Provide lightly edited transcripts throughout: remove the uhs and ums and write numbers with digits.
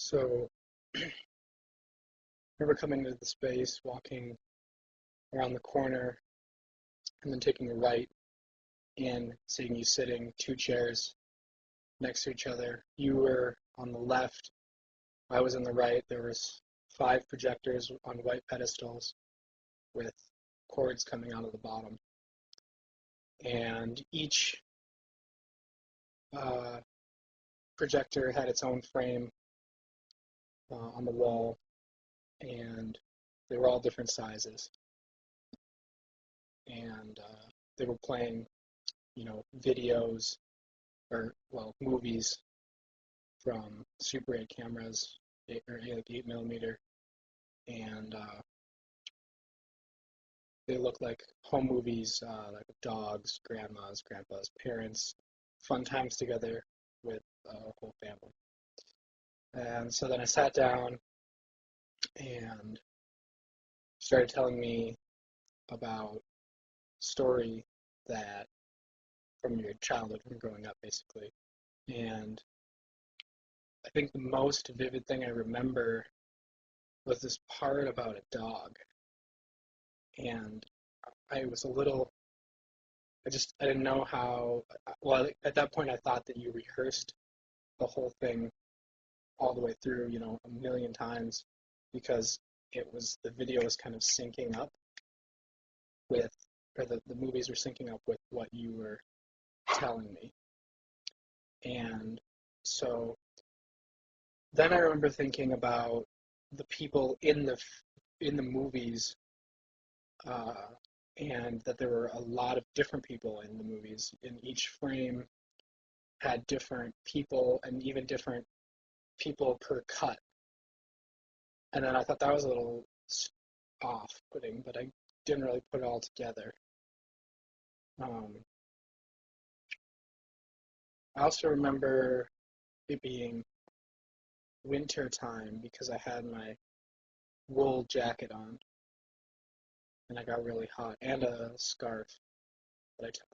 So I remember coming into the space, walking around the corner, and then taking a right and seeing you sitting two chairs next to each other. You were on the left, I was on the right. There was five projectors on white pedestals with cords coming out of the bottom. And each uh, projector had its own frame on the wall, and they were all different sizes. And they were playing, videos or movies from Super 8 cameras, like 8 millimeter, and they look like home movies, like dogs, grandmas, grandpas, parents, fun times together with a whole family. And so then I sat down and started telling me about story that from your childhood, from growing up, basically. And I think the most vivid thing I remember was this part about a dog. And I was a little, I didn't know how, well, at that point I thought that you rehearsed the whole thing all the way through, a million times because the video was kind of syncing up with, or the movies were syncing up with what you were telling me. And so then I remember thinking about the people in the movies, uh, and that there were a lot of different people in the movies. In each frame had different people and even different people per cut. And then I thought that was a little off-putting, but I didn't really put it all together. Um, I also remember it being winter time because I had my wool jacket on and I got really hot, and a scarf that I took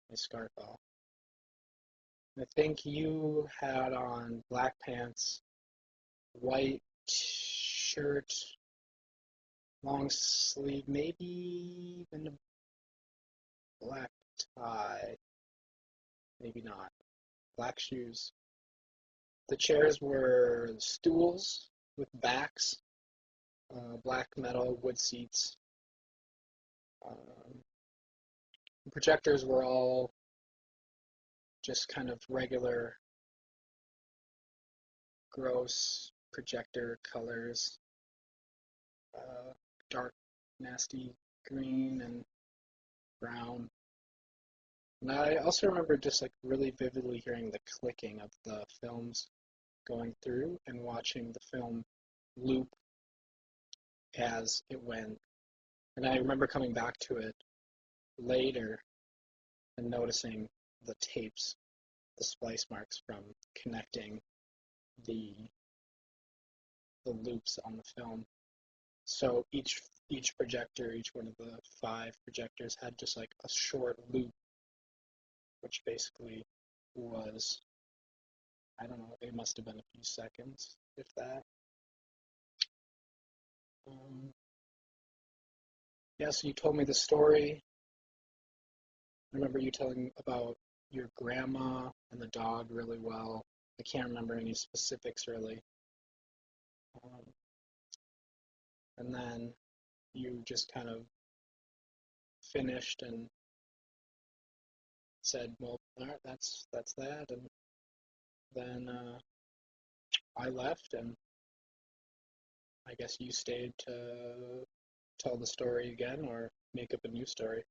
my scarf off. I think you had on black pants, white shirt, long sleeve, maybe even a black tie, maybe not. Black shoes. The chairs were stools with backs, black metal wood seats. Um, Projectors were all just kind of regular, gross projector colors, dark, nasty green and brown. And I also remember just like really vividly hearing the clicking of the films going through and watching the film loop as it went. And I remember coming back to it later and noticing the tapes, the splice marks from connecting the the loops on the film. So each projector, each one of the five projectors had just like a short loop, which basically was, I don't know, it must have been a few seconds, if that. Um, yeah, so you told me the story. I remember you telling about your grandma and the dog really well. I can't remember any specifics really. Um, and then you just kind of finished and said, "Well, all right, that's that." And then I left, and I guess you stayed to tell the story again or make up a new story.